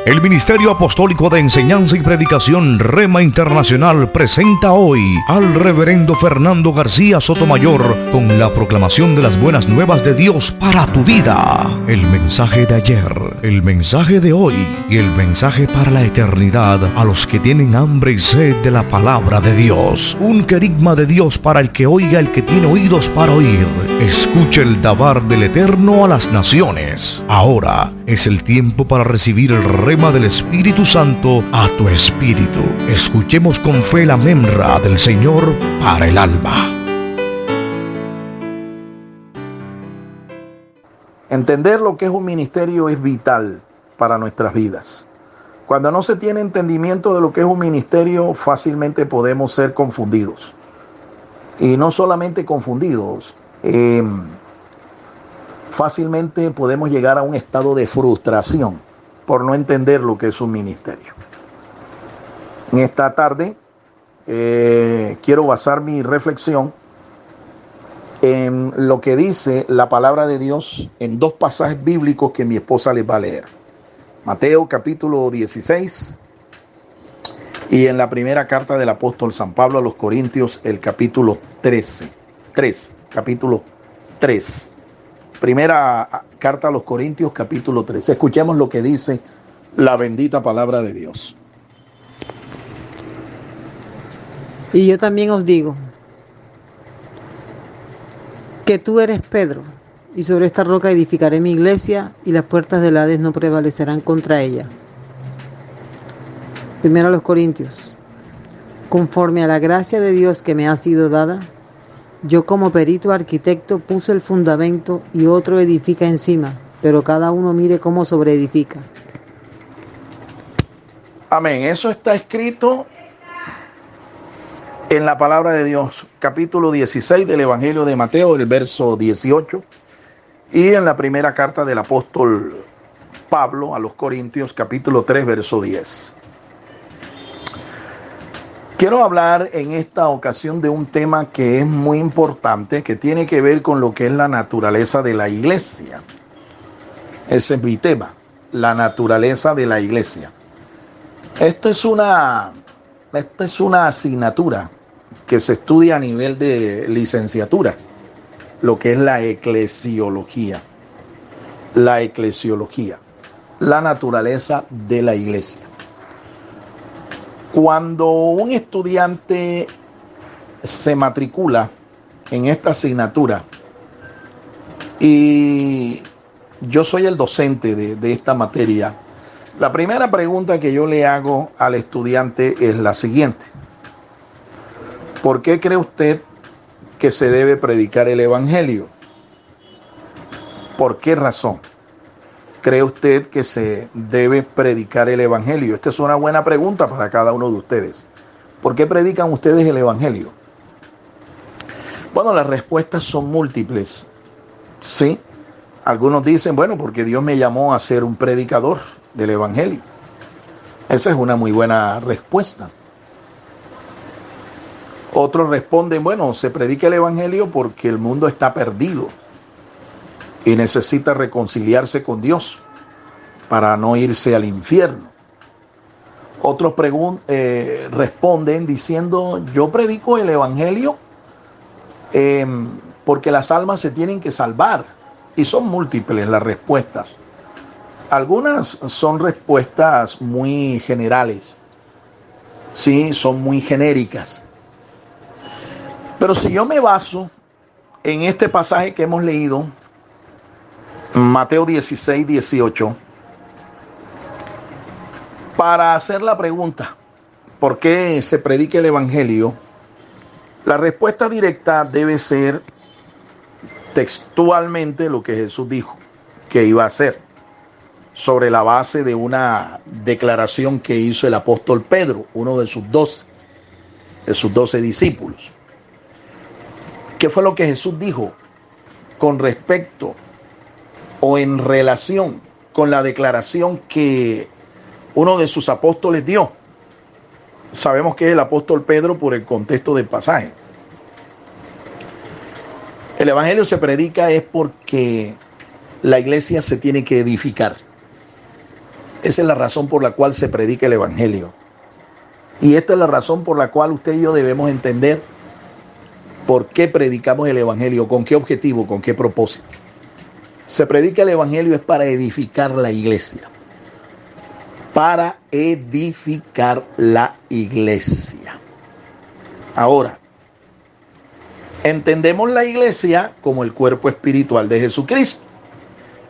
El Ministerio Apostólico de Enseñanza y Predicación Rema Internacional presenta hoy al Reverendo Fernando García Sotomayor con la proclamación de las buenas nuevas de Dios para tu vida. El mensaje de ayer, el mensaje de hoy y el mensaje para la eternidad a los que tienen hambre y sed de la palabra de Dios. Un querigma de Dios para el que oiga, el que tiene oídos para oír. Escuche el dabar del Eterno a las naciones. Ahora es el tiempo para recibir el rema del Espíritu Santo a tu espíritu. Escuchemos con fe la memra del Señor para el alma. Entender lo que es un ministerio es vital para nuestras vidas. Cuando no se tiene entendimiento de lo que es un ministerio, fácilmente podemos ser confundidos. Y no solamente confundidos, fácilmente podemos llegar a un estado de frustración por no entender lo que es un ministerio. En esta tarde quiero basar mi reflexión en lo que dice la palabra de Dios en dos pasajes bíblicos que mi esposa les va a leer. Mateo capítulo 16 y en la primera carta del apóstol San Pablo a los Corintios el capítulo 13. Capítulo 3. Primera carta a los Corintios, capítulo 3. Escuchemos lo que dice la bendita palabra de Dios. Y yo también os digo que tú eres Pedro, y sobre esta roca edificaré mi iglesia, y las puertas del Hades no prevalecerán contra ella. Primero a los Corintios. Conforme a la gracia de Dios que me ha sido dada, yo como perito arquitecto puse el fundamento y otro edifica encima, pero cada uno mire cómo sobreedifica. Amén. Eso está escrito en la palabra de Dios, capítulo 16 del Evangelio de Mateo, el verso 18, y en la primera carta del apóstol Pablo a los Corintios, capítulo 3, verso 10. Quiero hablar en esta ocasión de un tema que es muy importante, que tiene que ver con lo que es la naturaleza de la iglesia. Ese es mi tema, la naturaleza de la iglesia. Esta es una asignatura que se estudia a nivel de licenciatura, lo que es la eclesiología. La eclesiología, la naturaleza de la iglesia. Cuando un estudiante se matricula en esta asignatura y yo soy el docente de esta materia, la primera pregunta que yo le hago al estudiante es la siguiente: ¿por qué cree usted que se debe predicar el evangelio? ¿Por qué razón cree usted que se debe predicar el evangelio? Esta es una buena pregunta para cada uno de ustedes. ¿Por qué predican ustedes el evangelio? Bueno, las respuestas son múltiples. Sí, algunos dicen, bueno, porque Dios me llamó a ser un predicador del evangelio. Esa es una muy buena respuesta. Otros responden, bueno, se predica el evangelio porque el mundo está perdido y necesita reconciliarse con Dios para no irse al infierno. Otros responden diciendo, yo predico el evangelio porque las almas se tienen que salvar. Y son múltiples las respuestas. Algunas son respuestas muy generales, sí, son muy genéricas. Pero si yo me baso en este pasaje que hemos leído, Mateo 16, 18, para hacer la pregunta, ¿por qué se predica el evangelio? La respuesta directa debe ser textualmente lo que Jesús dijo que iba a hacer, sobre la base de una declaración que hizo el apóstol Pedro, uno de sus 12 discípulos. ¿Qué fue lo que Jesús dijo con respecto o en relación con la declaración que uno de sus apóstoles dio? Sabemos que es el apóstol Pedro por el contexto del pasaje. El evangelio se predica es porque la iglesia se tiene que edificar. Esa es la razón por la cual se predica el Evangelio. Y esta es la razón por la cual usted y yo debemos entender por qué predicamos el Evangelio, con qué objetivo, con qué propósito. Se predica el Evangelio es para edificar la iglesia. Para edificar la iglesia. Ahora, entendemos la iglesia como el cuerpo espiritual de Jesucristo.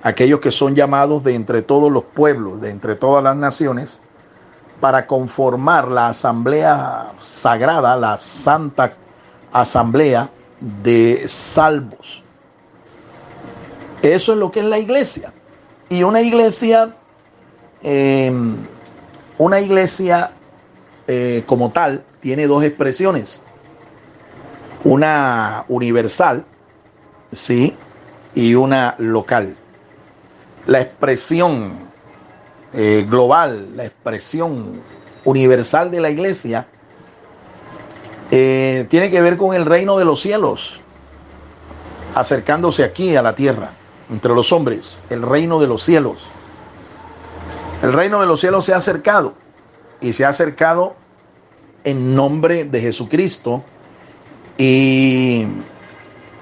Aquellos que son llamados de entre todos los pueblos, de entre todas las naciones, para conformar la asamblea sagrada, la santa asamblea de salvos. Eso es lo que es la iglesia. Y una iglesia como tal tiene dos expresiones. Una universal, ¿sí? Y una local. La expresión global, la expresión universal de la iglesia tiene que ver con el reino de los cielos, acercándose aquí a la tierra, entre los hombres, el reino de los cielos. El reino de los cielos se ha acercado y se ha acercado en nombre de Jesucristo, y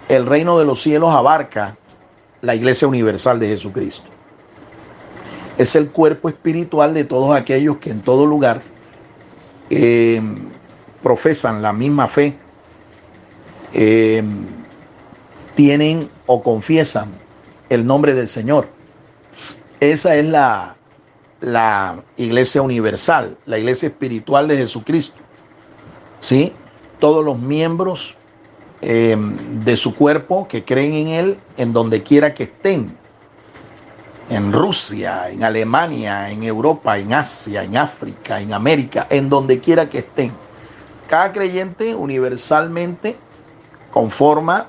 el reino de los cielos abarca la iglesia universal de Jesucristo. Es el cuerpo espiritual de todos aquellos que en todo lugar profesan la misma fe, tienen o confiesan el nombre del Señor. Esa es la iglesia universal, la iglesia espiritual de Jesucristo. ¿Sí? Todos los miembros de su cuerpo que creen en Él, en donde quiera que estén, en Rusia, en Alemania, en Europa, en Asia, en África, en América, en donde quiera que estén. Cada creyente universalmente conforma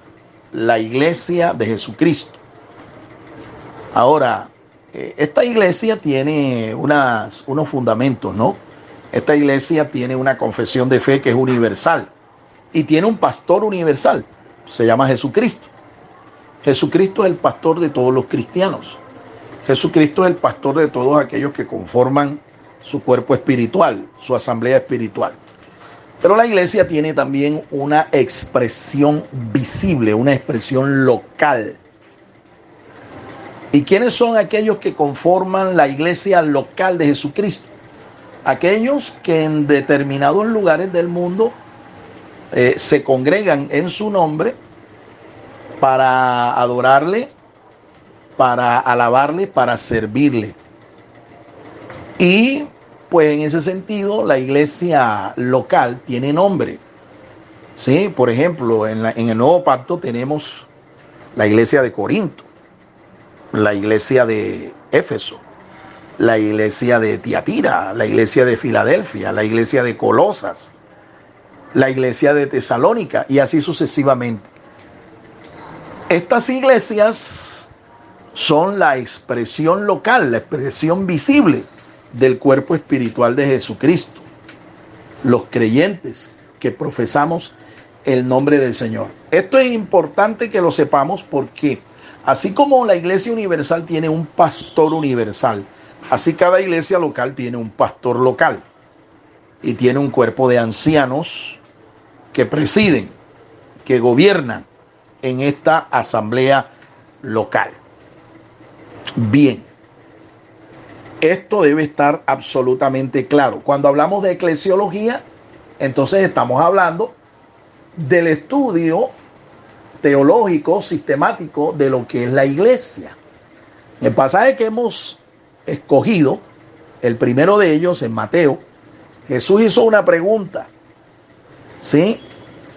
la iglesia de Jesucristo. Ahora, esta iglesia tiene unos fundamentos, ¿no? Esta iglesia tiene una confesión de fe que es universal y tiene un pastor universal, se llama Jesucristo. Jesucristo es el pastor de todos los cristianos. Jesucristo es el pastor de todos aquellos que conforman su cuerpo espiritual, su asamblea espiritual. Pero la iglesia tiene también una expresión visible, una expresión local. ¿Y quiénes son aquellos que conforman la iglesia local de Jesucristo? Aquellos que en determinados lugares del mundo se congregan en su nombre para adorarle, para alabarle, para servirle. Y pues en ese sentido la iglesia local tiene nombre. ¿Sí? Por ejemplo, en el Nuevo Pacto tenemos la iglesia de Corinto, la iglesia de Éfeso, la iglesia de Tiatira, la iglesia de Filadelfia, la iglesia de Colosas, la iglesia de Tesalónica y así sucesivamente. Estas iglesias son la expresión local, la expresión visible del cuerpo espiritual de Jesucristo. Los creyentes que profesamos el nombre del Señor. Esto es importante que lo sepamos porque así como la iglesia universal tiene un pastor universal, así cada iglesia local tiene un pastor local y tiene un cuerpo de ancianos que presiden, que gobiernan en esta asamblea local. Bien, esto debe estar absolutamente claro. Cuando hablamos de eclesiología, entonces estamos hablando del estudio teológico, sistemático de lo que es la iglesia. El pasaje que hemos escogido, el primero de ellos en Mateo, Jesús hizo una pregunta, ¿sí?,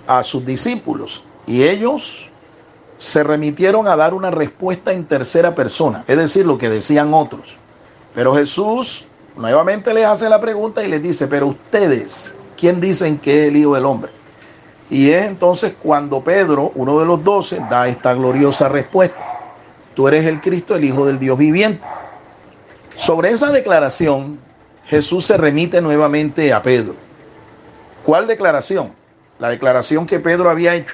a sus discípulos y ellos se remitieron a dar una respuesta en tercera persona, es decir, lo que decían otros. Pero Jesús nuevamente les hace la pregunta y les dice, pero ustedes, ¿quién dicen que es el Hijo del Hombre? Y es entonces cuando Pedro, uno de los 12, da esta gloriosa respuesta. Tú eres el Cristo, el Hijo del Dios viviente. Sobre esa declaración, Jesús se remite nuevamente a Pedro. ¿Cuál declaración? La declaración que Pedro había hecho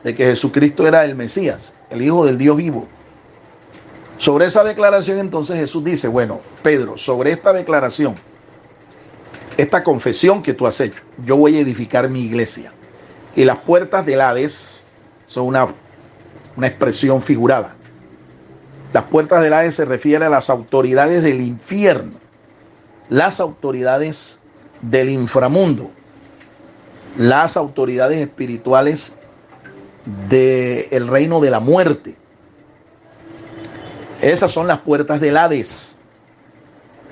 de que Jesucristo era el Mesías, el Hijo del Dios vivo. Sobre esa declaración, entonces Jesús dice, bueno, Pedro, sobre esta declaración, esta confesión que tú has hecho, yo voy a edificar mi iglesia. Y las puertas del Hades son una expresión figurada. Las puertas del Hades se refiere a las autoridades del infierno, las autoridades del inframundo, las autoridades espirituales del reino de la muerte. Esas son las puertas del Hades.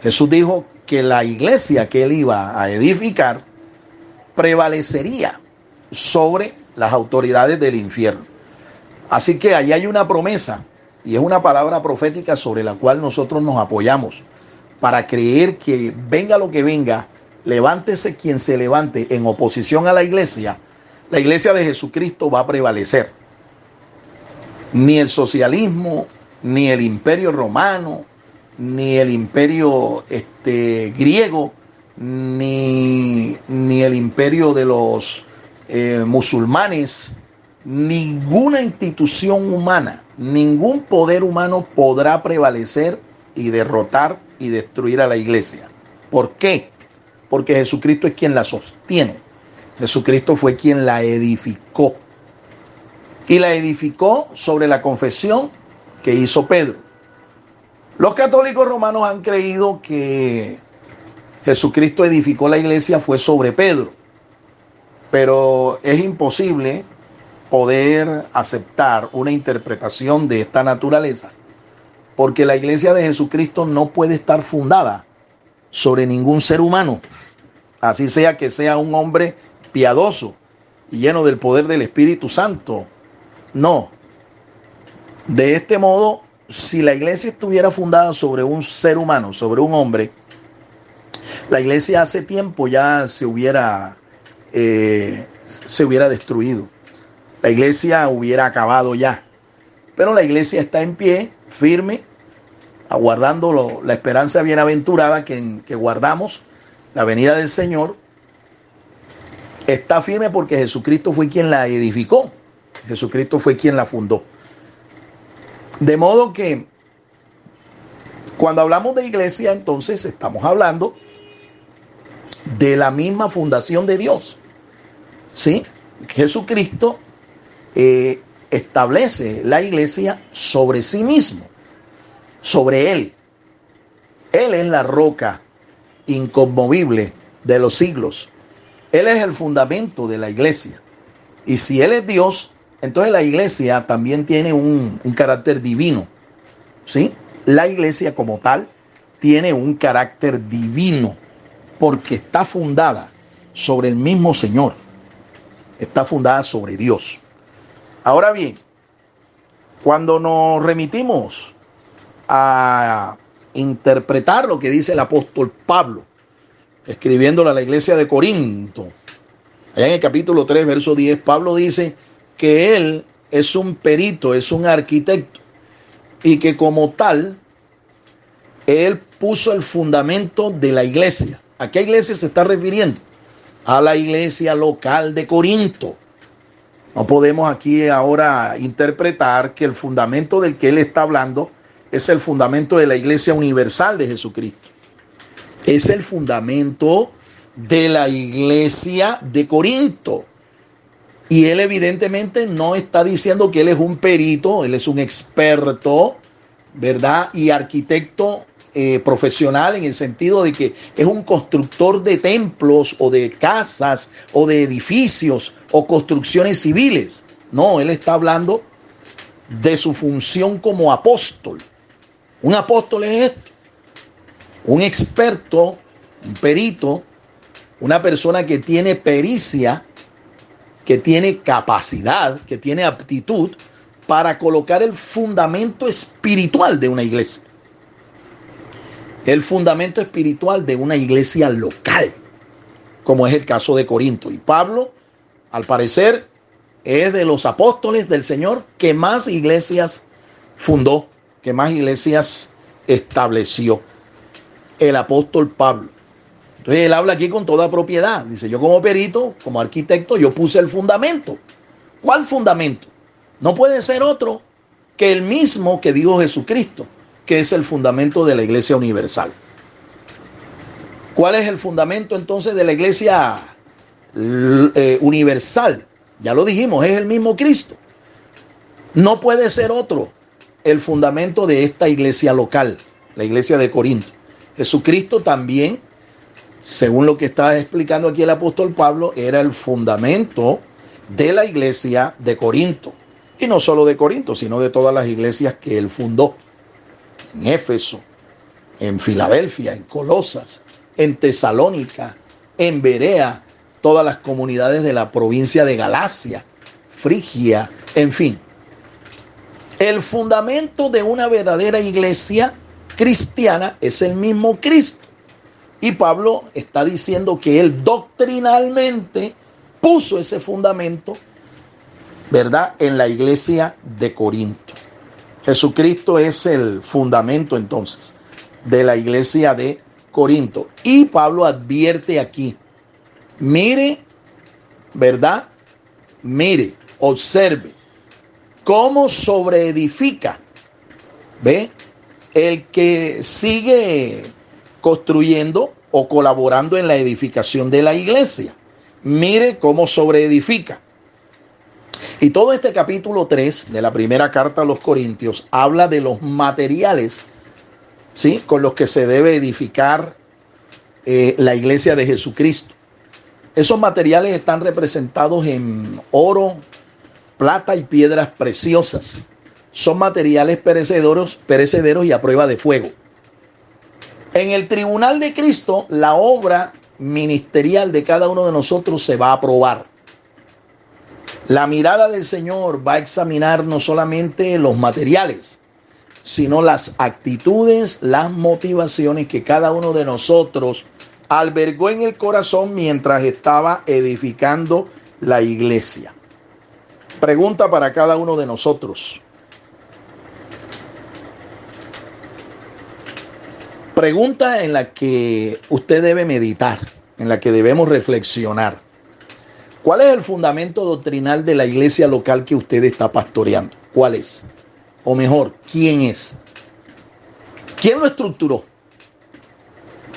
Jesús dijo que la iglesia que él iba a edificar prevalecería sobre las autoridades del infierno. Así que ahí hay una promesa y es una palabra profética sobre la cual nosotros nos apoyamos para creer que venga lo que venga, levántese quien se levante en oposición a la iglesia de Jesucristo va a prevalecer. Ni el socialismo, ni el imperio romano, ni el imperio griego, ni el imperio de los musulmanes, ninguna institución humana, ningún poder humano podrá prevalecer y derrotar y destruir a la iglesia. ¿Por qué? Porque Jesucristo es quien la sostiene. Jesucristo fue quien la edificó. Y la edificó sobre la confesión que hizo Pedro. Los católicos romanos han creído que Jesucristo edificó la iglesia fue sobre Pedro. Pero es imposible poder aceptar una interpretación de esta naturaleza, porque la iglesia de Jesucristo no puede estar fundada sobre ningún ser humano, así sea que sea un hombre piadoso y lleno del poder del Espíritu Santo. No. De este modo, si la iglesia estuviera fundada sobre un ser humano, sobre un hombre, la iglesia hace tiempo ya se hubiera destruido. La iglesia hubiera acabado ya. Pero la iglesia está en pie, firme, aguardando la esperanza bienaventurada que guardamos, la venida del Señor. Está firme porque Jesucristo fue quien la edificó. Jesucristo fue quien la fundó. De modo que cuando hablamos de iglesia, entonces estamos hablando de la misma fundación de Dios. ¿Sí? Jesucristo establece la iglesia sobre sí mismo, sobre Él. Él es la roca inconmovible de los siglos. Él es el fundamento de la iglesia. Y si Él es Dios, entonces la iglesia también tiene un carácter divino. ¿Sí? La iglesia como tal tiene un carácter divino porque está fundada sobre el mismo Señor. Está fundada sobre Dios. Ahora bien, cuando nos remitimos a interpretar lo que dice el apóstol Pablo, escribiéndole a la iglesia de Corinto, allá en el capítulo 3, verso 10, Pablo dice que él es un perito, es un arquitecto, y que como tal, él puso el fundamento de la iglesia. ¿A qué iglesia se está refiriendo? A la iglesia local de Corinto. No podemos aquí ahora interpretar que el fundamento del que él está hablando es el fundamento de la iglesia universal de Jesucristo. Es el fundamento de la iglesia de Corinto. Y él evidentemente no está diciendo que él es un perito, él es un experto, ¿verdad? Y arquitecto profesional en el sentido de que es un constructor de templos o de casas o de edificios o construcciones civiles. No, él está hablando de su función como apóstol. Un apóstol es esto: un experto, un perito, una persona que tiene pericia, que tiene capacidad, que tiene aptitud para colocar el fundamento espiritual de una iglesia. El fundamento espiritual de una iglesia local, como es el caso de Corinto. Y Pablo, al parecer, es de los apóstoles del Señor que más iglesias fundó, que más iglesias estableció. El apóstol Pablo. Entonces él habla aquí con toda propiedad. Dice, yo como perito, como arquitecto, yo puse el fundamento. ¿Cuál fundamento? No puede ser otro que el mismo que dijo Jesucristo, que es el fundamento de la iglesia universal. ¿Cuál es el fundamento entonces de la iglesia universal? Ya lo dijimos, es el mismo Cristo. No puede ser otro el fundamento de esta iglesia local, la iglesia de Corinto. Jesucristo también, según lo que está explicando aquí el apóstol Pablo, era el fundamento de la iglesia de Corinto. Y no solo de Corinto, sino de todas las iglesias que él fundó. En Éfeso, en Filadelfia, en Colosas, en Tesalónica, en Berea, todas las comunidades de la provincia de Galacia, Frigia, en fin. El fundamento de una verdadera iglesia cristiana es el mismo Cristo. Y Pablo está diciendo que él doctrinalmente puso ese fundamento, ¿verdad?, en la iglesia de Corinto. Jesucristo es el fundamento entonces de la iglesia de Corinto. Y Pablo advierte aquí, mire, ¿verdad? Mire, observe cómo sobreedifica, ¿ve? El que sigue construyendo o colaborando en la edificación de la iglesia. Mire cómo sobreedifica. Y todo este capítulo 3 de la primera carta a los Corintios habla de los materiales, ¿sí?, con los que se debe edificar la iglesia de Jesucristo. Esos materiales están representados en oro, plata y piedras preciosas. Son materiales perecederos y a prueba de fuego. En el tribunal de Cristo, la obra ministerial de cada uno de nosotros se va a probar. La mirada del Señor va a examinar no solamente los materiales, sino las actitudes, las motivaciones que cada uno de nosotros albergó en el corazón mientras estaba edificando la iglesia. Pregunta para cada uno de nosotros. Pregunta en la que usted debe meditar, en la que debemos reflexionar. ¿Cuál es el fundamento doctrinal de la iglesia local que usted está pastoreando? ¿Cuál es? O mejor, ¿quién es? ¿Quién lo estructuró?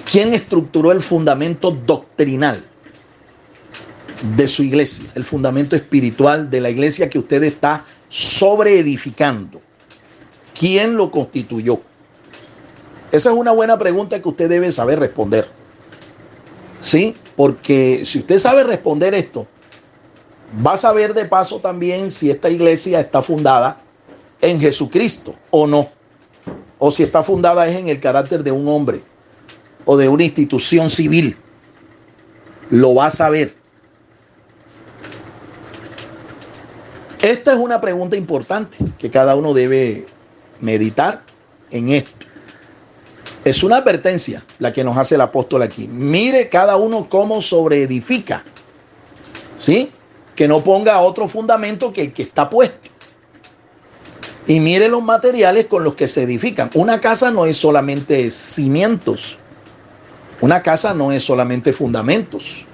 ¿Quién estructuró el fundamento doctrinal de su iglesia? El fundamento espiritual de la iglesia que usted está sobreedificando. ¿Quién lo constituyó? Esa es una buena pregunta que usted debe saber responder. ¿Sí? Porque si usted sabe responder esto, va a saber de paso también si esta iglesia está fundada en Jesucristo o no. O si está fundada es en el carácter de un hombre o de una institución civil. Lo va a saber. Esta es una pregunta importante que cada uno debe meditar en esto. Es una advertencia la que nos hace el apóstol aquí. Mire cada uno cómo sobreedifica. ¿Sí? Que no ponga otro fundamento que el que está puesto. Y mire los materiales con los que se edifican. Una casa no es solamente cimientos. Una casa no es solamente fundamentos.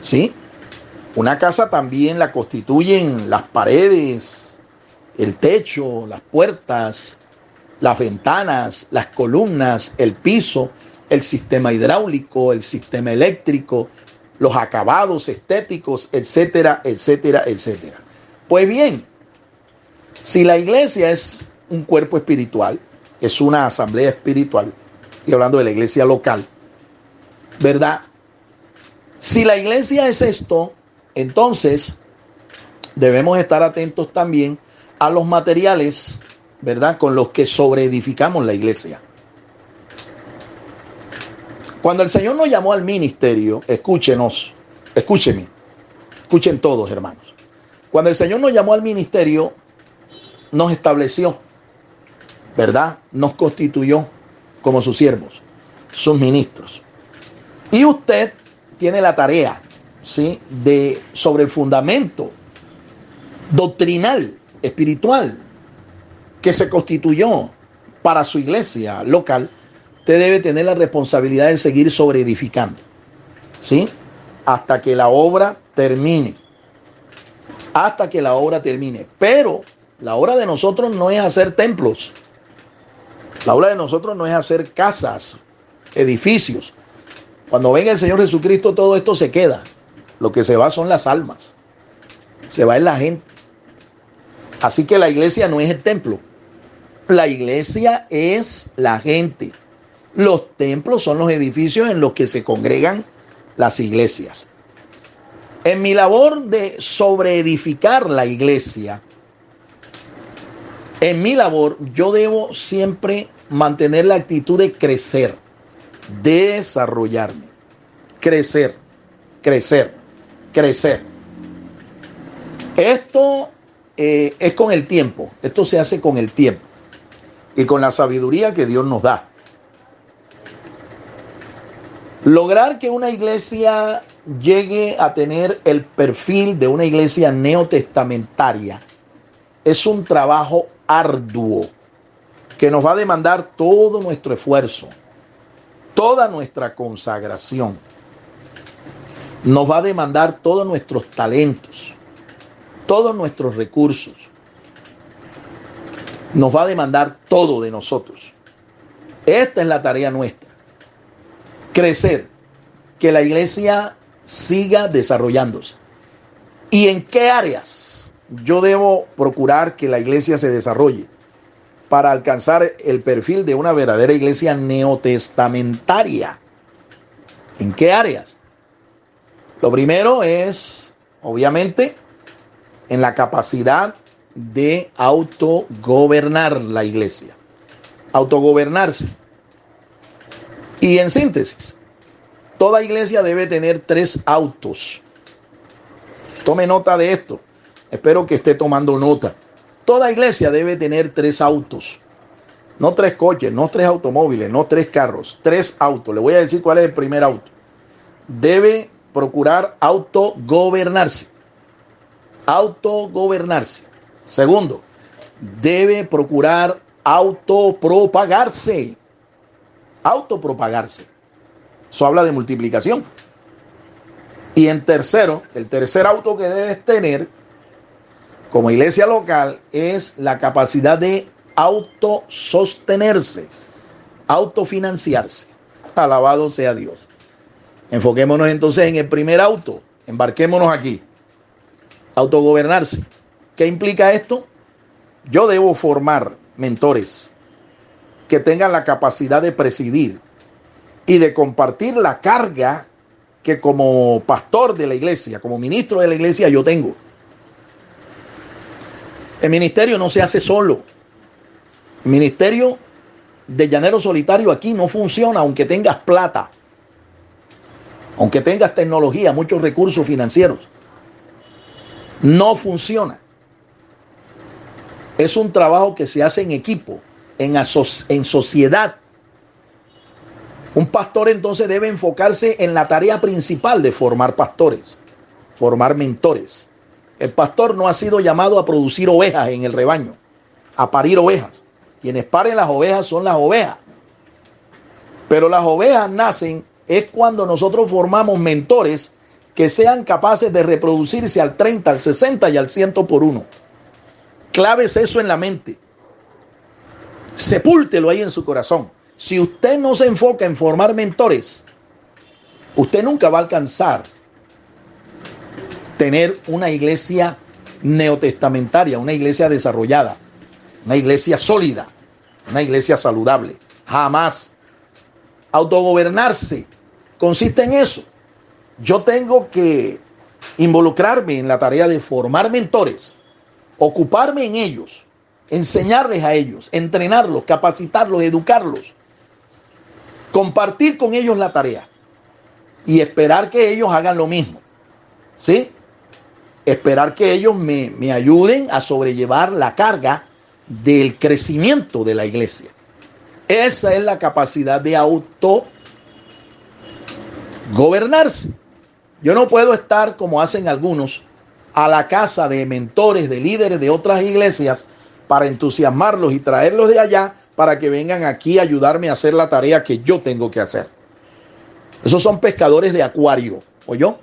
¿Sí? Una casa también la constituyen las paredes, el techo, las puertas, las ventanas, las columnas, el piso, el sistema hidráulico, el sistema eléctrico, los acabados estéticos, etcétera, etcétera, etcétera. Pues bien, si la iglesia es un cuerpo espiritual, es una asamblea espiritual, estoy hablando de la iglesia local, ¿verdad? Si la iglesia es esto, entonces debemos estar atentos también a los materiales, ¿verdad?, con los que sobreedificamos la iglesia. Cuando el Señor nos llamó al ministerio, escuchen todos, hermanos. Cuando el Señor nos llamó al ministerio, nos estableció, ¿verdad?, nos constituyó como sus siervos, sus ministros. Y usted tiene la tarea, ¿sí?, sobre el fundamento doctrinal, espiritual, que se constituyó para su iglesia local. Usted debe tener la responsabilidad de seguir sobreedificando, ¿sí?, hasta que la obra termine. Hasta que la obra termine. Pero La obra de nosotros no es hacer templos. La obra de nosotros no es hacer casas, edificios. Cuando venga el Señor Jesucristo, todo esto se queda. Lo que se va son las almas. Se va en la gente. Así que la iglesia no es el templo. La iglesia es la gente. Los templos son los edificios en los que se congregan las iglesias. En mi labor de sobreedificar la iglesia, en mi labor yo debo siempre mantener la actitud de crecer, desarrollarme, crecer, crecer, crecer. Esto es con el tiempo, esto se hace con el tiempo y con la sabiduría que Dios nos da. Lograr que una iglesia llegue a tener el perfil de una iglesia neotestamentaria es un trabajo arduo que nos va a demandar todo nuestro esfuerzo, toda nuestra consagración. Nos va a demandar todos nuestros talentos, todos nuestros recursos. Nos va a demandar todo de nosotros. Esta es la tarea nuestra. Crecer, que la iglesia siga desarrollándose. ¿Y en qué áreas yo debo procurar que la iglesia se desarrolle para alcanzar el perfil de una verdadera iglesia neotestamentaria? ¿En qué áreas? Lo primero es, obviamente, en la capacidad de autogobernar la iglesia. Autogobernarse. Y en síntesis, toda iglesia debe tener 3 autos. Tome nota de esto. Espero que esté tomando nota. Toda iglesia debe tener 3 autos. No 3 coches, no 3 automóviles, no 3 carros. 3 autos. Le voy a decir cuál es el primer auto. Debe procurar autogobernarse. Autogobernarse. Segundo, debe procurar autopropagarse. Autopropagarse. Eso habla de multiplicación. Y en tercero, el tercer auto que debes tener como iglesia local es la capacidad de autosostenerse, autofinanciarse. Alabado sea Dios. Enfoquémonos entonces en el primer auto. Embarquémonos aquí. Autogobernarse. ¿Qué implica esto? Yo debo formar mentores que tengan la capacidad de presidir y de compartir la carga que como pastor de la iglesia, como ministro de la iglesia yo tengo. El ministerio no se hace solo. El ministerio de llanero solitario aquí no funciona aunque tengas plata, aunque tengas tecnología, muchos recursos financieros. No funciona. Es un trabajo que se hace en equipo, en sociedad. Un pastor entonces debe enfocarse en la tarea principal de formar pastores, formar mentores. El pastor no ha sido llamado a producir ovejas en el rebaño, a parir ovejas. Quienes paren las ovejas son las ovejas. Pero las ovejas nacen es cuando nosotros formamos mentores que sean capaces de reproducirse al 30, al 60 y al 100 por 1. Claves eso en la mente. Sepúltelo ahí en su corazón. Si usted no se enfoca en formar mentores, usted nunca va a alcanzar tener una iglesia neotestamentaria, una iglesia desarrollada, una iglesia sólida, una iglesia saludable. Jamás. Autogobernarse consiste en eso. Yo tengo que involucrarme en la tarea de formar mentores, ocuparme en ellos, enseñarles a ellos, entrenarlos, capacitarlos, educarlos, compartir con ellos la tarea y esperar que ellos hagan lo mismo. ¿Sí? Esperar que ellos me ayuden a sobrellevar la carga del crecimiento de la iglesia. Esa es la capacidad de autogobernarse. Yo no puedo estar, como hacen algunos, a la casa de mentores, de líderes de otras iglesias para entusiasmarlos y traerlos de allá para que vengan aquí a ayudarme a hacer la tarea que yo tengo que hacer. Esos son pescadores de acuario, ¿oyó?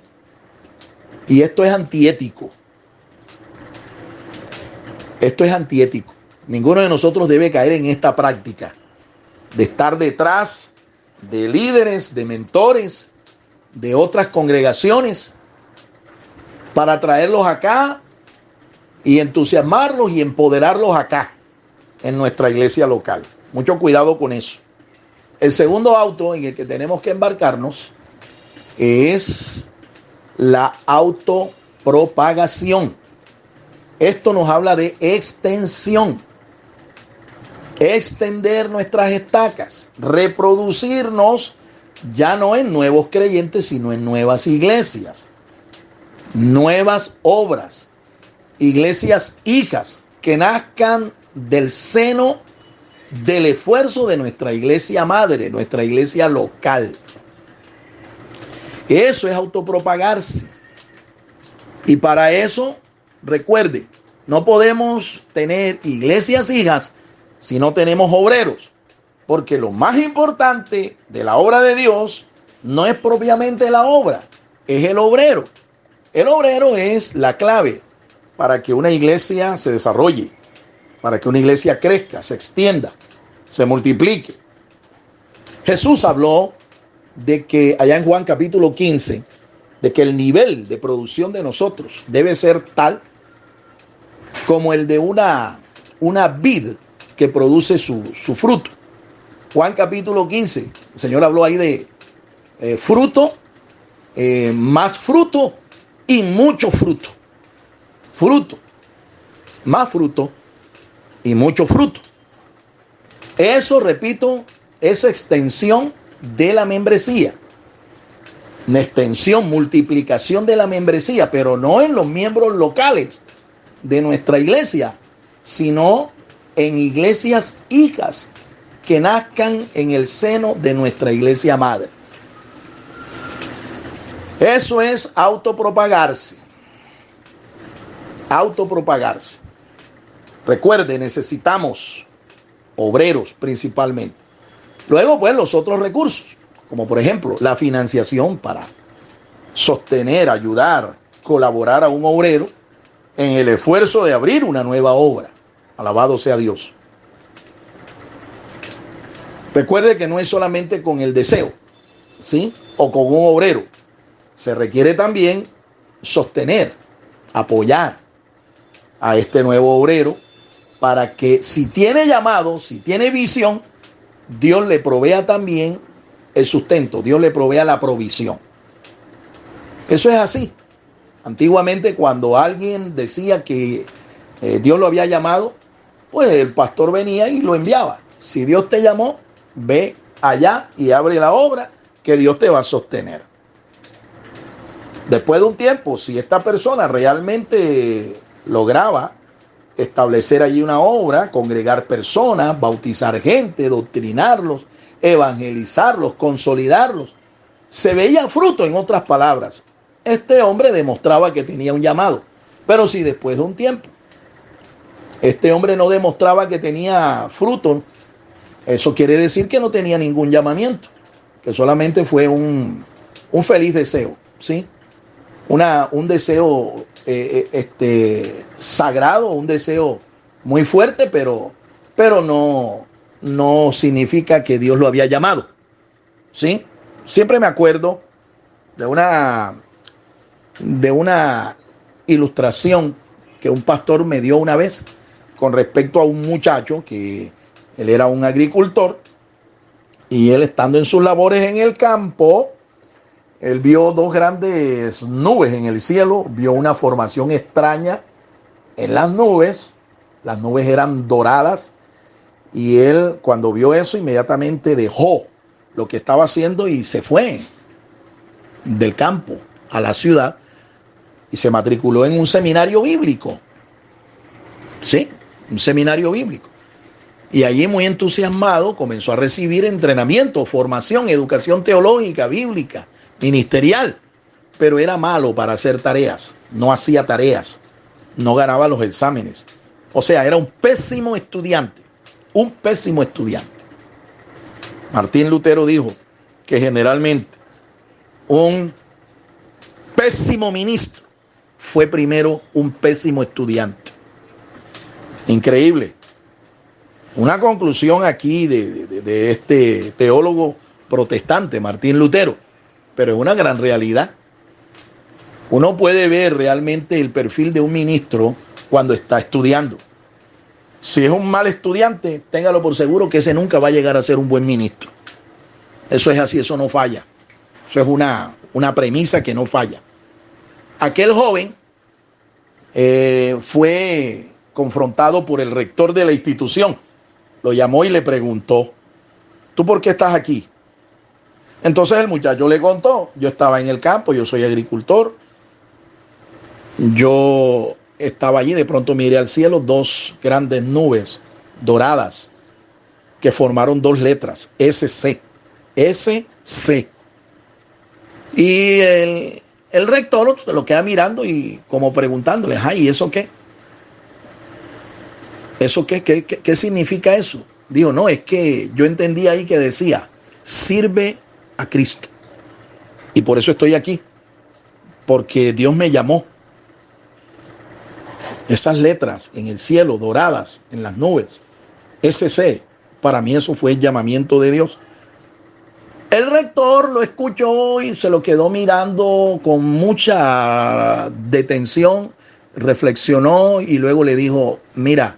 Y esto es antiético. Esto es antiético. Ninguno de nosotros debe caer en esta práctica de estar detrás de líderes, de mentores, de otras congregaciones para traerlos acá y entusiasmarlos y empoderarlos acá en nuestra iglesia local. Mucho cuidado con eso. El segundo auto en el que tenemos que embarcarnos es la autopropagación. Esto nos habla de extensión. Extender nuestras estacas, reproducirnos ya no en nuevos creyentes, sino en nuevas iglesias, nuevas obras, iglesias hijas que nazcan del seno del esfuerzo de nuestra iglesia madre, nuestra iglesia local. Eso es autopropagarse. Y para eso, recuerde, no podemos tener iglesias hijas si no tenemos obreros, porque lo más importante de la obra de Dios no es propiamente la obra, es el obrero. El obrero es la clave para que una iglesia se desarrolle, para que una iglesia crezca, se extienda, se multiplique. Jesús habló de que allá en Juan capítulo 15, de que el nivel de producción de nosotros debe ser tal como el de una vid que produce su fruto. Juan capítulo 15, el Señor habló ahí de fruto, más fruto y mucho fruto. Fruto, más fruto y mucho fruto. Eso, repito, es extensión de la membresía. Una extensión, multiplicación de la membresía, pero no en los miembros locales de nuestra iglesia, sino en iglesias hijas que nazcan en el seno de nuestra iglesia madre. Eso es autopropagarse. Autopropagarse. Recuerde, necesitamos obreros principalmente. Luego, pues, los otros recursos, como por ejemplo la financiación para sostener, ayudar, colaborar a un obrero en el esfuerzo de abrir una nueva obra. Alabado sea Dios. Recuerde que no es solamente con el deseo, ¿sí? O con un obrero. Se requiere también sostener, apoyar a este nuevo obrero para que si tiene llamado, si tiene visión, Dios le provea también el sustento, Dios le provea la provisión. Eso es así. Antiguamente, cuando alguien decía que Dios lo había llamado, pues el pastor venía y lo enviaba. Si Dios te llamó, ve allá y abre la obra que Dios te va a sostener. Después de un tiempo, si esta persona realmente lograba establecer allí una obra, congregar personas, bautizar gente, doctrinarlos, evangelizarlos, consolidarlos, se veía fruto, en otras palabras. Este hombre demostraba que tenía un llamado. Pero si después de un tiempo este hombre no demostraba que tenía fruto, eso quiere decir que no tenía ningún llamamiento, que solamente fue un feliz deseo, ¿sí? Un deseo sagrado, un deseo muy fuerte, pero no significa que Dios lo había llamado, ¿sí? Siempre me acuerdo de una ilustración que un pastor me dio una vez con respecto a un muchacho que él era un agricultor y él, estando en sus labores en el campo, él vio dos grandes nubes en el cielo, vio una formación extraña en las nubes eran doradas, y él, cuando vio eso, inmediatamente dejó lo que estaba haciendo y se fue del campo a la ciudad y se matriculó en un seminario bíblico. Sí, un seminario bíblico. Y allí, muy entusiasmado, comenzó a recibir entrenamiento, formación, educación teológica, bíblica, ministerial. Pero era malo para hacer tareas, no hacía tareas, no ganaba los exámenes. O sea, era un pésimo estudiante, un pésimo estudiante. Martín Lutero dijo que generalmente un pésimo ministro fue primero un pésimo estudiante. Increíble. Una conclusión aquí de este teólogo protestante, Martín Lutero, pero es una gran realidad. Uno puede ver realmente el perfil de un ministro cuando está estudiando. Si es un mal estudiante, téngalo por seguro que ese nunca va a llegar a ser un buen ministro. Eso es así, eso no falla. Eso es una premisa que no falla. Aquel joven fue confrontado por el rector de la institución. Lo llamó y le preguntó: ¿tú por qué estás aquí? Entonces el muchacho le contó: yo estaba en el campo, yo soy agricultor. Yo estaba allí, de pronto miré al cielo, dos grandes nubes doradas que formaron dos letras, SC. SC. Y el rector se lo queda mirando y como preguntándole: ay, ¿y eso qué? ¿Eso qué? ¿Qué significa eso? Digo, no, es que yo entendí ahí que decía: sirve a Cristo. Y por eso estoy aquí, porque Dios me llamó. Esas letras en el cielo, doradas, en las nubes, SC, para mí eso fue el llamamiento de Dios. El rector lo escuchó y se lo quedó mirando con mucha detención, reflexionó y luego le dijo: mira,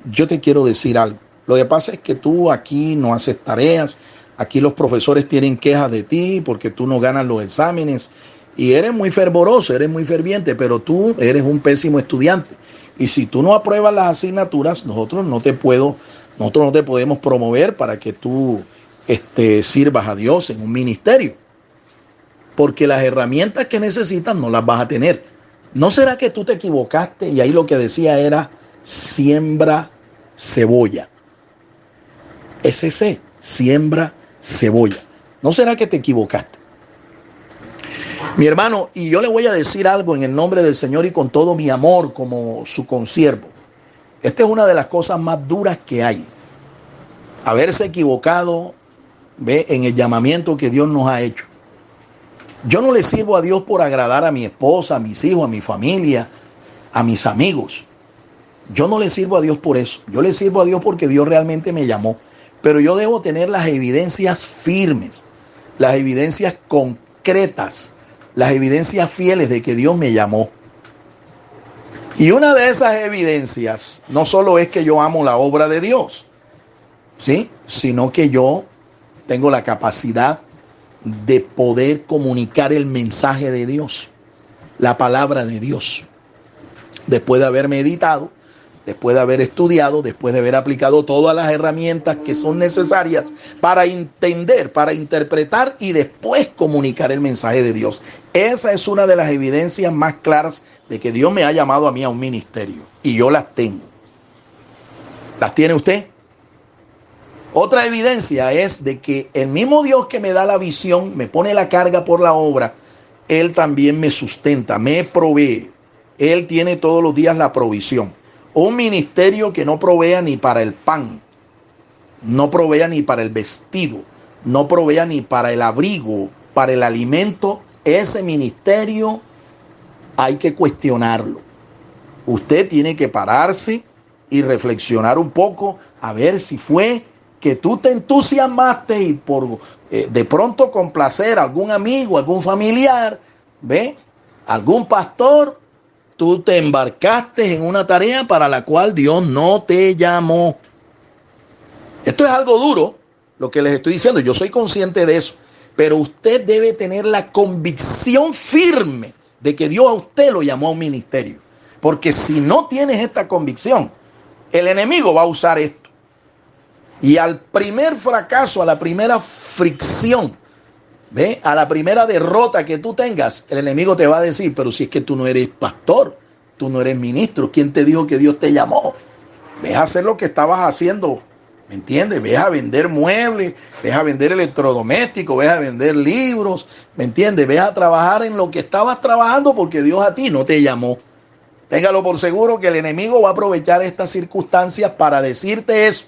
yo te quiero decir algo. Lo que pasa es que tú aquí no haces tareas, aquí los profesores tienen quejas de ti porque tú no ganas los exámenes y eres muy fervoroso, eres muy ferviente, pero tú eres un pésimo estudiante. Y si tú no apruebas las asignaturas, nosotros no te podemos promover para que tú sirvas a Dios en un ministerio, porque las herramientas que necesitas no las vas a tener. ¿No será que tú te equivocaste y ahí lo que decía era siembra cebolla? SC, siembra cebolla. ¿No será que te equivocaste? Mi hermano, y yo le voy a decir algo en el nombre del Señor y con todo mi amor como su consiervo. Esta es una de las cosas más duras que hay. Haberse equivocado, en el llamamiento que Dios nos ha hecho. Yo no le sirvo a Dios por agradar a mi esposa, a mis hijos, a mi familia, a mis amigos. Yo no le sirvo a Dios por eso. Yo le sirvo a Dios porque Dios realmente me llamó. Pero yo debo tener las evidencias firmes, las evidencias concretas, las evidencias fieles de que Dios me llamó. Y una de esas evidencias no solo es que yo amo la obra de Dios, ¿sí?, sino que yo tengo la capacidad de poder comunicar el mensaje de Dios, la palabra de Dios. Después de haber meditado, después de haber estudiado, después de haber aplicado todas las herramientas que son necesarias para entender, para interpretar y después comunicar el mensaje de Dios. Esa es una de las evidencias más claras de que Dios me ha llamado a mí a un ministerio. Y yo las tengo. ¿Las tiene usted? Otra evidencia es de que el mismo Dios que me da la visión, me pone la carga por la obra, Él también me sustenta, me provee. Él tiene todos los días la provisión. Un ministerio que no provea ni para el pan, no provea ni para el vestido, no provea ni para el abrigo, para el alimento, ese ministerio hay que cuestionarlo. Usted tiene que pararse y reflexionar un poco a ver si fue que tú te entusiasmaste y por de pronto complacer a algún amigo, algún familiar, algún pastor, tú te embarcaste en una tarea para la cual Dios no te llamó. Esto es algo duro, lo que les estoy diciendo. Yo soy consciente de eso. Pero usted debe tener la convicción firme de que Dios a usted lo llamó a un ministerio. Porque si no tienes esta convicción, el enemigo va a usar esto. Y al primer fracaso, a la primera fricción, a la primera derrota que tú tengas, el enemigo te va a decir: pero si es que tú no eres pastor, tú no eres ministro, ¿quién te dijo que Dios te llamó? Ves a hacer lo que estabas haciendo, ¿me entiendes? Ves a vender muebles, ves a vender electrodomésticos, ves a vender libros, ¿me entiendes? Ves a trabajar en lo que estabas trabajando porque Dios a ti no te llamó. Téngalo por seguro que el enemigo va a aprovechar estas circunstancias para decirte eso.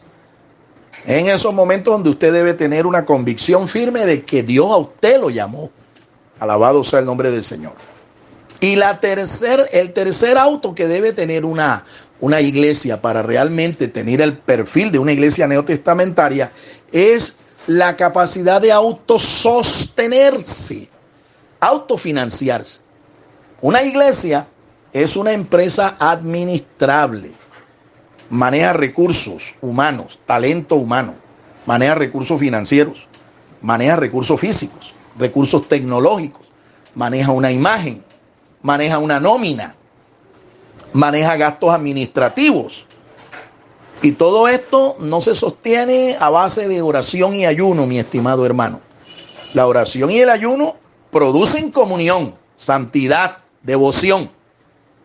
En esos momentos donde usted debe tener una convicción firme de que Dios a usted lo llamó. Alabado sea el nombre del Señor. Y el tercer auto que debe tener una una iglesia para realmente tener el perfil de una iglesia neotestamentaria es la capacidad de autosostenerse, autofinanciarse. Una iglesia es una empresa administrable, maneja recursos humanos, talento humano, maneja recursos financieros, maneja recursos físicos, recursos tecnológicos, maneja una imagen, maneja una nómina, maneja gastos administrativos. Y todo esto no se sostiene a base de oración y ayuno, mi estimado hermano. La oración y el ayuno producen comunión, santidad, devoción.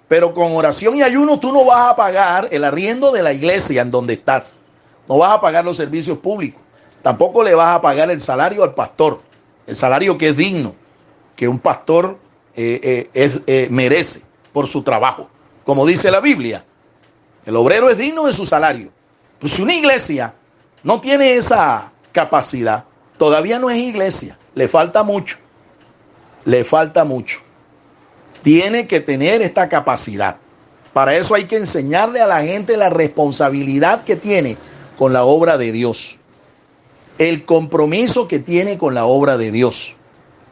Pero con oración y ayuno tú no vas a pagar el arriendo de la iglesia en donde estás. No vas a pagar los servicios públicos. Tampoco le vas a pagar el salario al pastor. El salario que es digno, que un pastor merece por su trabajo. Como dice la Biblia, el obrero es digno de su salario. Pues si una iglesia no tiene esa capacidad, todavía no es iglesia. Le falta mucho. Le falta mucho. Tiene que tener esta capacidad. Para eso hay que enseñarle a la gente la responsabilidad que tiene con la obra de Dios. El compromiso que tiene con la obra de Dios.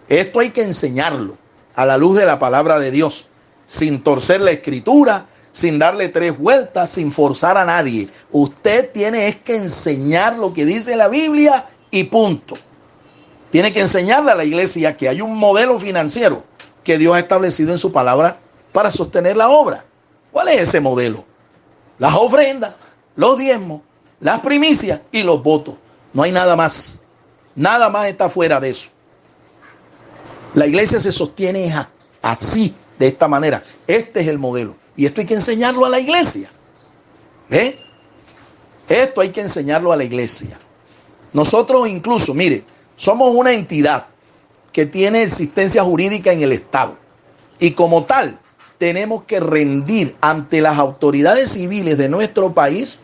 Esto hay que enseñarlo a la luz de la palabra de Dios, sin torcer la escritura, sin darle tres vueltas, sin forzar a nadie. Usted tiene que enseñar lo que dice la Biblia y punto. Tiene que enseñarle a la iglesia que hay un modelo financiero que Dios ha establecido en su palabra para sostener la obra. ¿Cuál es ese modelo? Las ofrendas, los diezmos, las primicias y los votos. No hay nada más. Nada más está fuera de eso. La iglesia se sostiene así, de esta manera. Este es el modelo. Y esto hay que enseñarlo a la iglesia. ¿Ve? Esto hay que enseñarlo a la iglesia. Nosotros incluso, mire, somos una entidad que tiene existencia jurídica en el Estado. Y como tal, tenemos que rendir ante las autoridades civiles de nuestro país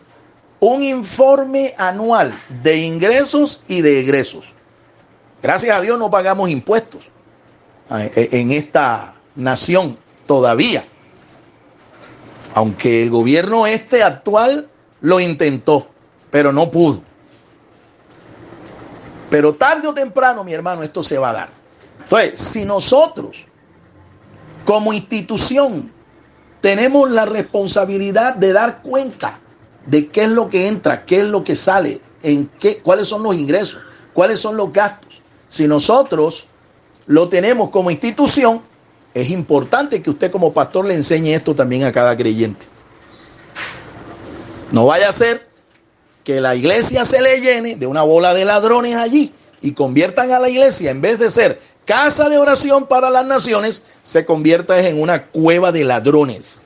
un informe anual de ingresos y de egresos. Gracias a Dios no pagamos impuestos en esta nación todavía. Aunque el gobierno actual lo intentó, pero no pudo. Pero tarde o temprano, mi hermano, esto se va a dar. Entonces, si nosotros, como institución, tenemos la responsabilidad de dar cuenta de qué es lo que entra, qué es lo que sale, cuáles son los ingresos, cuáles son los gastos. Si nosotros lo tenemos como institución, es importante que usted como pastor le enseñe esto también a cada creyente. No vaya a ser que la iglesia se le llene de una bola de ladrones allí y conviertan a la iglesia, en vez de ser casa de oración para las naciones, se convierta en una cueva de ladrones.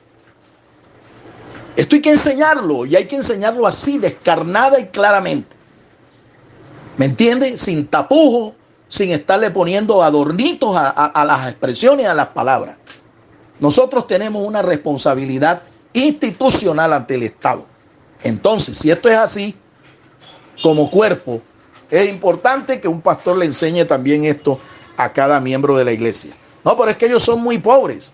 Esto hay que enseñarlo, y hay que enseñarlo así, descarnada y claramente. ¿Me entiende? Sin tapujos, sin estarle poniendo adornitos a las expresiones, a las palabras. Nosotros tenemos una responsabilidad institucional ante el Estado. Entonces, si esto es así, como cuerpo, es importante que un pastor le enseñe también esto a cada miembro de la iglesia. No, pero es que ellos son muy pobres.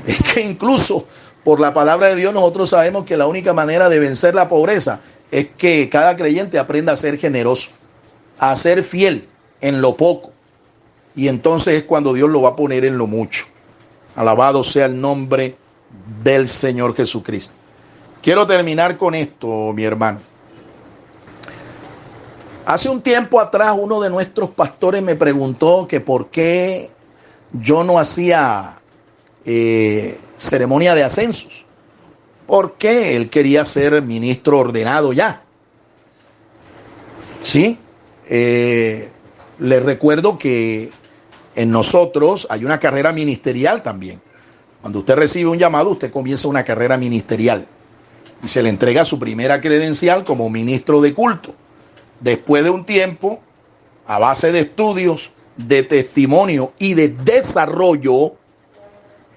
Es que incluso por la palabra de Dios nosotros sabemos que la única manera de vencer la pobreza es que cada creyente aprenda a ser generoso, a ser fiel en lo poco. Y entonces es cuando Dios lo va a poner en lo mucho. Alabado sea el nombre del Señor Jesucristo. Quiero terminar con esto, mi hermano. Hace un tiempo atrás uno de nuestros pastores me preguntó que por qué yo no hacía ceremonia de ascensos. ¿Por qué él quería ser ministro ordenado ya? Sí, les recuerdo que en nosotros hay una carrera ministerial también. Cuando usted recibe un llamado, usted comienza una carrera ministerial y se le entrega su primera credencial como ministro de culto. Después de un tiempo, a base de estudios, de testimonio y de desarrollo,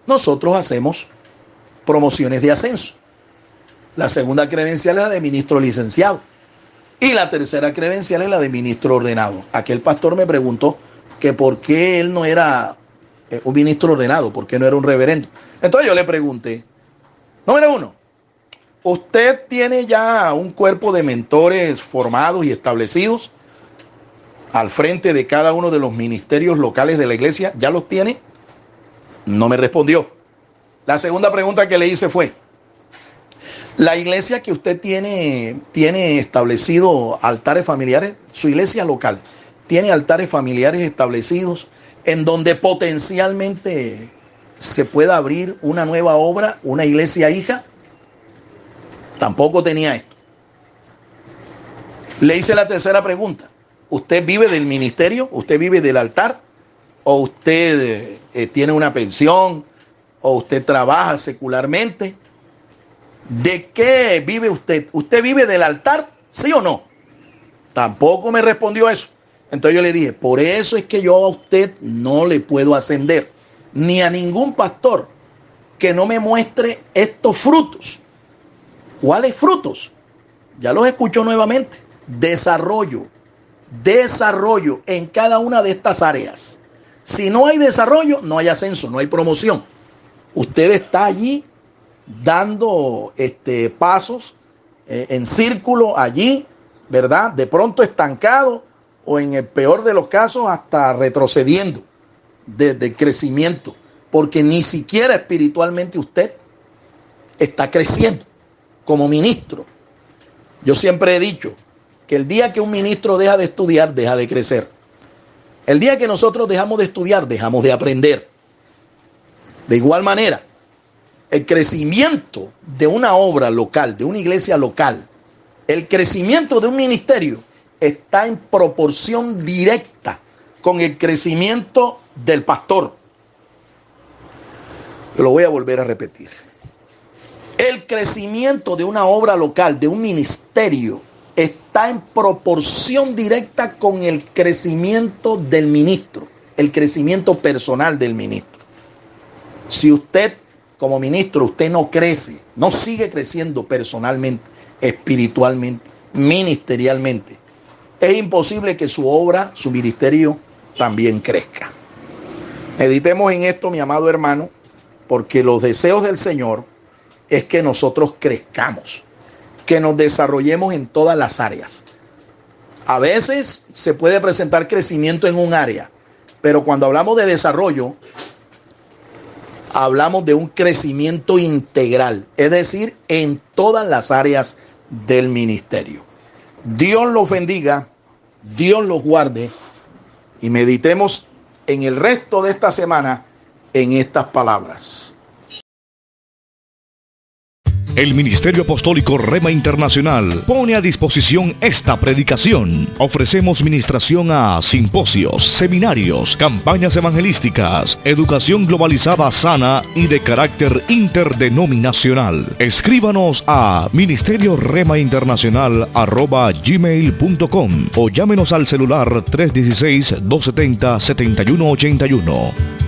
nosotros hacemos promociones de ascenso. La segunda credencial es la de ministro licenciado y la tercera credencial es la de ministro ordenado. Aquel pastor me preguntó que por qué él no era un ministro ordenado, por qué no era un reverendo. Entonces yo le pregunté, número uno, Usted tiene ya un cuerpo de mentores formados y establecidos al frente de cada uno de los ministerios locales de la iglesia. ¿Ya los tiene? No me respondió. La segunda pregunta que le hice fue: la iglesia que usted tiene establecido altares familiares, su iglesia local, ¿tiene altares familiares establecidos en donde potencialmente se pueda abrir una nueva obra, una iglesia hija? Tampoco tenía esto. Le hice la tercera pregunta: ¿usted vive del ministerio? ¿Usted vive del altar? ¿O usted tiene una pensión? ¿O usted trabaja secularmente? ¿De qué vive usted? ¿Usted vive del altar? ¿Sí o no? Tampoco me respondió eso. Entonces yo le dije: por eso es que yo a usted no le puedo ascender, ni a ningún pastor que no me muestre estos frutos. ¿Cuáles frutos? Ya los escucho nuevamente. Desarrollo en cada una de estas áreas. Si no hay desarrollo, no hay ascenso, no hay promoción. Usted está allí dando pasos en círculo allí, ¿verdad? De pronto estancado, o en el peor de los casos hasta retrocediendo desde el crecimiento, porque ni siquiera espiritualmente usted está creciendo como ministro. Yo siempre he dicho que el día que un ministro deja de estudiar, deja de crecer. El día que nosotros dejamos de estudiar, dejamos de aprender. De igual manera, el crecimiento de una obra local, de una iglesia local, el crecimiento de un ministerio está en proporción directa con el crecimiento del pastor. Yo lo voy a volver a repetir. El crecimiento de una obra local, de un ministerio, está en proporción directa con el crecimiento del ministro, el crecimiento personal del ministro. Si usted, como ministro, usted no crece, no sigue creciendo personalmente, espiritualmente, ministerialmente, es imposible que su obra, su ministerio, también crezca. Meditemos en esto, mi amado hermano, porque los deseos del Señor es que nosotros crezcamos, que nos desarrollemos en todas las áreas. A veces se puede presentar crecimiento en un área, pero cuando hablamos de desarrollo, hablamos de un crecimiento integral, es decir, en todas las áreas del ministerio. Dios los bendiga, Dios los guarde, y meditemos en el resto de esta semana en estas palabras. El Ministerio Apostólico Rema Internacional pone a disposición esta predicación. Ofrecemos ministración a simposios, seminarios, campañas evangelísticas, educación globalizada sana y de carácter interdenominacional. Escríbanos a ministerioremainternacional@gmail.com o llámenos al celular 316-270-7181.